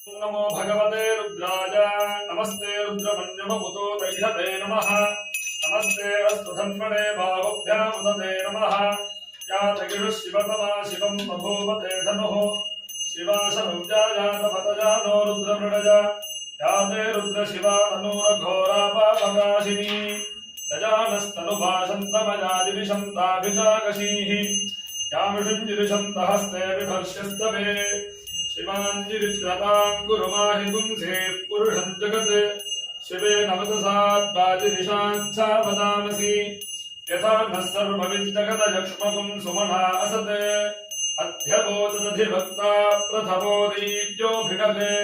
नमो भगवते रुद्राय नमस्ते रुद्रमन्यममुतो दैहते नमः नमस्ते अस्तु धन्वने बाहुभ्यामुदते नमः या जगिषुः शिवतमा शिवं बभूवते धनुः शिवाशनुजायातपतजानो रुद्रमृडज या ते रुद्रशिवा तनूरघोरापापकाशिनी दजानस्तनुभाषन्तमजादिविशन्ताभिचाकशीः यामिषुञ्जिरिशन्तहस्ते बिभर्ष्यस्तवे शिवाञ्जिरित्रताङ्कुरुमाहि पुंसेः पुरुषं जगत् शिवे नवतसाद्वाजिरिशाञ्छा वदामसि यथा नः सर्वविद्जगदयक्ष्मकुं सुमना असत् अध्यबोधदधिभक्ता प्रथमो दीप्योऽभिषते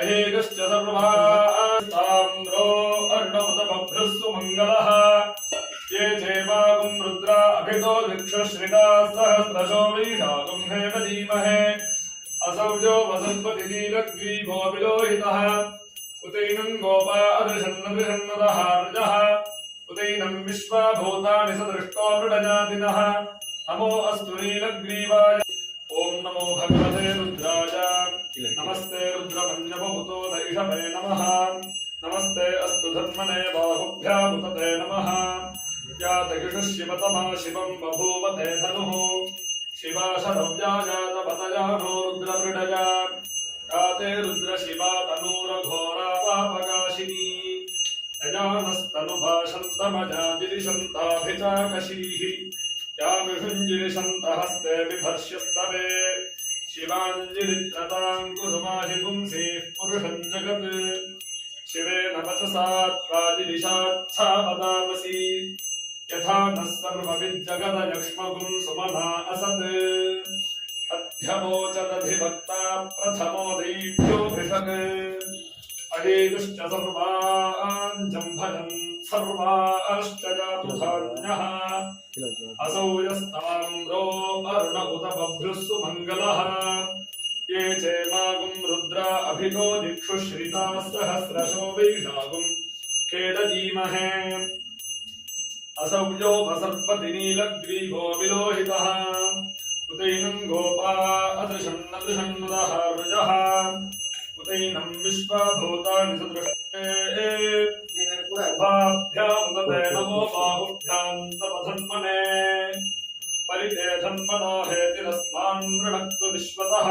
अहेगश्च सर्वास्ताम्रो अर्णमुदबभ्रुस्सु मङ्गलः ये चैवागुं रुद्रा अभितो दिक्षुश्रिता सहस्रशो वैशाखं हेम धीमहे असौजो वसन्पतिनीलग्रीवो विलोहितः उतैनं गोपा अदृशन्नदृशन्नदः ऋजः उतैनं विश्वाभूतानि सदृष्टो मृडजातिनः नमो अस्तु नीलग्रीवाय ॐ नमो भगवते रुद्राय नमस्ते रुद्रमन्यवभूतो दैषवे नमः नमस्ते अस्तु धन्वने बाहुभ्यामुदते नमः या दगिषुः शिवतमा शिवं बभूवते धनुः शिवाशनव्याजातपतजानो रुद्रमृडज या ते रुद्रशिवा तनूरघोरापापकाशिनी यजानस्तनुभाषन्तमजाजिरिशन्ताभिचाकशीः यामिषुञ्जिरिशन्तहस्ते बिभर्ष्यस्तवे शिवाञ्जिरित्रताङ्कुरुमाहि पुंसेः पुरुषं जगत् शिवेन वचसा त्वाजिरिशाच्छा वदामसि यथा नः सर्वविद्जगदयक्ष्मकुं सुमना असत् अध्यवोचदधिभक्ता प्रथमो दैव्योऽभिषक् अहेगुश्च सर्वान् जम्भजन् सर्वाश्च जातु धान्यः असौ यस्ताम्रो अरुण उत बभ्रुस्सु मङ्गलः ये चैवागुं रुद्रा अभितो दिक्षुश्रिताः सहस्रशो वैशाखं खेदधीमहे असौजो वसर्पतिनीलग्रीवो विलोहितः उतैनं गोपा अदृशन्नदृशन्नुदः ऋजः उतैनं विश्वाभूतानि सदृष्टे उभाभ्यामुदते नमो बाहुभ्यां तपधन्वने परिते धन्वनो हेतिरस्मान् वृणक्तु विश्वतः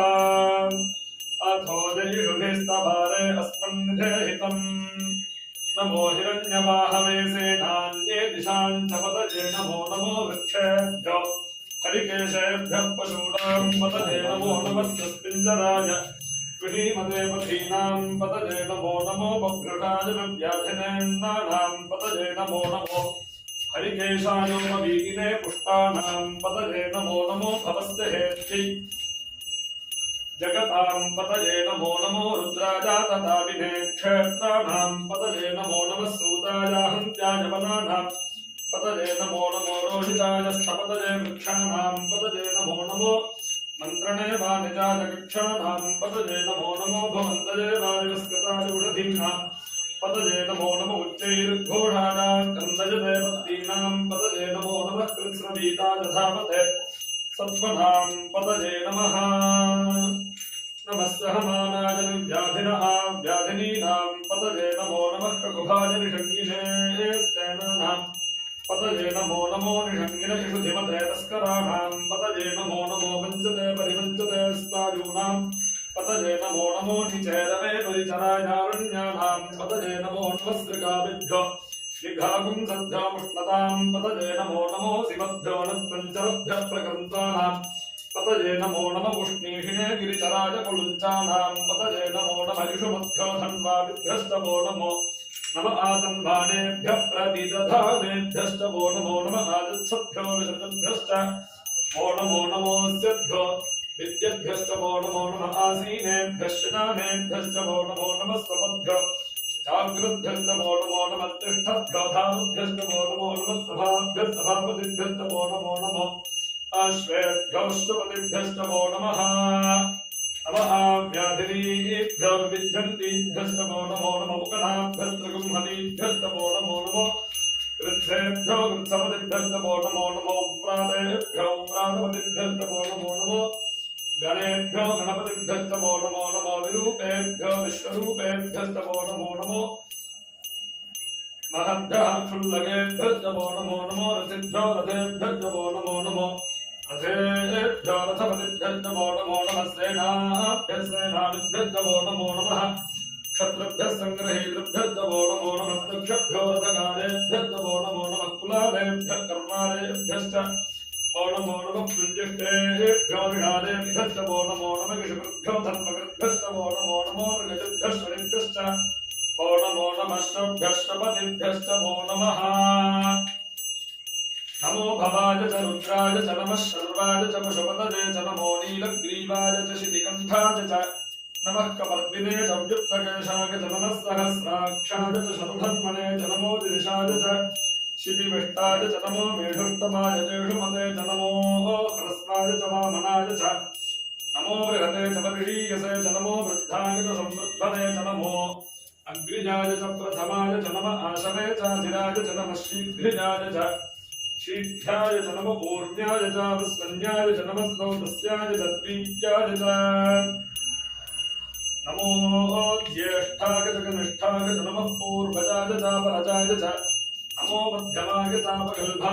अथो जयिषुभिस्तभारे अस्मन्निधेहितम् नमो हिरण्यवाहवे सेनान्ये दिशाञ्च पतये नमो नमो वृक्षेभ्यो हरिकेशेभ्यः पशूनां पतये नमो नमः सस्पिञ्जराय विहीमते पथीनां पतये नमो नमो बभ्रुटाय व्याधिनेन्नानां पतये नमो नमो हरिकेशायोमवीगिने पुष्टानां पतये नमो नमो भवस्य हेत्यै जगतां पतये नमो नमो रुद्राजातताविने क्षेत्राणां पतये नमो नमः सूतायाहन्त्याय वनानां पतये नमो नमो रोहिताय स्थपतये वृक्षाणां पतये नमो नमो मन्त्रणे वानिजाय कक्षाणां पतये नमो नमो भवन्तये वारिवस्कृताय उषधीनां पतये नमो नमो उच्चैर्घोषाणां कन्दयते भक्तीनां पतये नमो नमः कृत्स्नवीताय धावते सत्त्वनां पतये नमः नमः सहमानाय व्याधिनः व्याधिनीनां पतये नमो नमः रघुभाय निषङ्गिने स्तेनानां पतये नमो नमो निषङ्गिन शिशुधिमते तस्कराणां पतये नमो नमो वञ्चते परिवञ्चते स्तायूनां पतये नमो नमो निचेदवे परिचरायारण्यानां पतये नमो नमस्त्रिकाभिभ्यो विघागुं सद्भ्योमुष्णतां पतये नमो नमो शिवभ्यो नत्पञ्चरभ्यः प्रकृन्तानां पतये नमो नम उष्णीषिणे गिरिचराय कुलुञ्चानां पतये नमो नम युषुमभ्यो धन्वाभिभ्यश्च वो नमो नम आतन्वानेभ्यः प्रतिदधानेभ्यश्च वो नमो नम आजत्सभ्यो विसर्जभ्यश्च वो नमो नमोऽस्यभ्यो विद्यभ्यश्च वो नमो नम आसीनेभ्यः शनानेभ्यश्च वो नमो नमः स्वपद्भ्यो जागृद्भ्यश्च वो नमो नमः तिष्ठभ्यो धारुभ्यश्च वो नमो नमः सभाभ्यः सभापतिभ्यश्च वो नमो नमः अश्वेभ्योऽष्टपतिभ्यश्च वो नमः नमः व्याधिनीभ्यो विद्यन्तीभ्यश्च वो नमो नमः मुकनाभ्यस्त्रगुंहनीभ्यश्च वो नमो नमो कृत्सेभ्यो कृत्सपतिभ्यश्च वो नमो नमो व्रातेभ्यो व्रातपतिभ्यश्च वो नमो नमो गणेभ्यो गणपतिभ्यस्तमो नमो नमो विरूपेभ्यो विश्वरूपेभ्यस्तमो नमो नमो महद्भ्यः क्षुल्लकेभ्यस्तमो नमो नमो रथिभ्यो रथेभ्यस्तमो नमो नमो रथेभ्यो रथपतिभ्यस्तमो नमो नमः सेनाभ्यस्तेनाभ्यस्तमो नमो नमः क्षत्रुभ्यः सङ्ग्रहेतृभ्यस्तमो नमो नमः दक्षभ्यो रथकारेभ्यस्तमो नमो नमः कुलालेभ्यः कर्मालेभ्यश्च नमो नमः पुञ्जिष्टेभ्यो निषादेभ्यस्तमो नमो नमः कृषकृभ्यो धर्मकृभ्यस्तमो नमो नमो मृगजुभ्यश्वरिभ्यश्च नमो नमः श्रभ्यश्रपतिभ्यस्तमो नमः नमो भवाय च रुद्राय च नमः शर्वाय च पशुपतये च नमो नीलग्रीवाय च शितिकण्ठाय च नमः कपर्दिने च व्युत्तकेशाय च नमः सहस्राक्षाय च शतधन्वने च नमो दिशाय च शिपिविष्टाय च नमो मेढुष्टमाय चेषुमते च नमो ह्रस्वाय च वामनाय च नमो बृहते च वर्षीयसे च नमो वृद्धाय च संवृद्धने च नमो अग्रिजाय च प्रथमाय च नमः आशवे च अधिराय च नमः शीघ्रिजाय च शीघ्राय च नमः ऊर्ण्याय च वस्कन्याय च नमः स्रोतस्याय च द्वीप्याय च नमो ज्येष्ठाय च कनिष्ठाय च नमः पूर्वजाय च परजाय च नमो मध्यमाय च अपगल्भाय